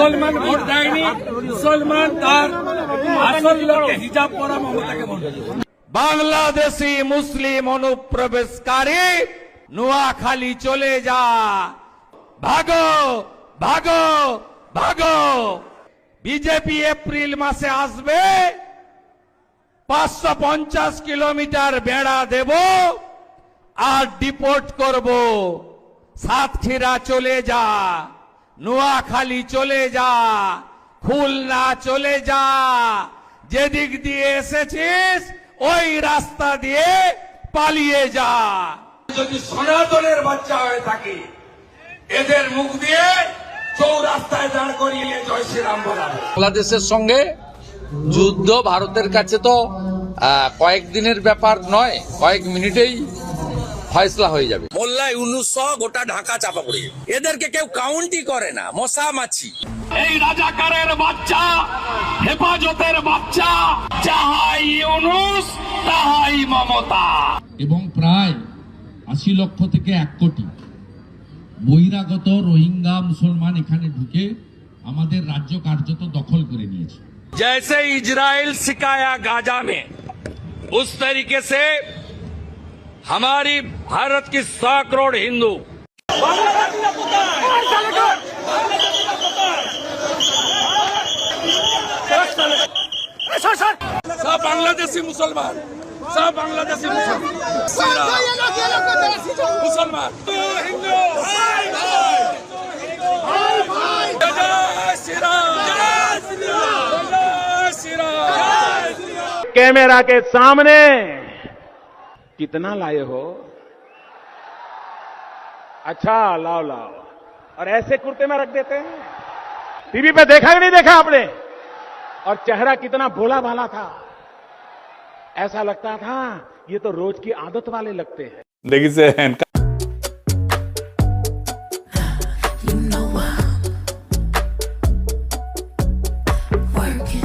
মুসলমান ভোট দেয়নি, মুসলমান তার আসল লোককে হিজাব পরা মমতাকে ভোট দিয়েছে। বাংলাদেশি মুসলিম অনুপ্রবেশকারী নোয়াখালী চলে যা, ভাগো ভাগো ভাগো। বিজেপি এপ্রিল মাসে আসবে, 550 কিলোমিটার বেড়া দেব আর ডিপোর্ট করব। সাতক্ষীরা চলে যা, নোয়াখালী চলে যা, খুলনা চলে যা, যেদিক দিয়ে এসেছিস ওই রাস্তা দিয়ে পালিয়ে যা। যদি সনাতনের বাচ্চা হয়ে থাকে, এদের মুখ দিয়ে চৌরাস্তায় দাঁড় করিয়ে জয় শ্রীরাম বলা। বাংলাদেশের সঙ্গে যুদ্ধ ভারতের কাছে তো কয়েকদিনের ব্যাপার নয়, কয়েক মিনিটেই ফয়সলা হয়ে যাবে। মোল্লা ইউনূস সহ গোটা ঢাকা চাপা পড়ে যাবে। এদেরকে কেউ কাউন্টই করে না, মশা মাছি। এই রাজাকারের বাচ্চা, হেফাজতের বাচ্চা, যাহাই ইউনূস তাহাই মমতা। এবং প্রায় ৮০ লক্ষ থেকে ১ কোটি বহিরাগত রোহিঙ্গা মুসলমান এখানে ঢুকে আমাদের রাজ্য কার্যত দখল করে নিয়েছে। जैसे इजराइल सिखाया गाजा में, उस तरीके से हमारी भारत की 100 करोड़ हिंदू सब बांग्लादेशी मुसलमान, सब बांग्लादेशी मुसलमान, मुसलमान हिंदू, जय श्री राम, जय श्री राम। कैमरा के सामने कितना लाए हो? अच्छा, लाओ लाओ। और ऐसे कुर्ते में रख देते हैं। टीवी पे देखा कि नहीं देखा आपने? और चेहरा कितना भोला भाला था, ऐसा लगता था ये तो रोज की आदत वाले लगते हैं। দেখেছেন You know I'm working.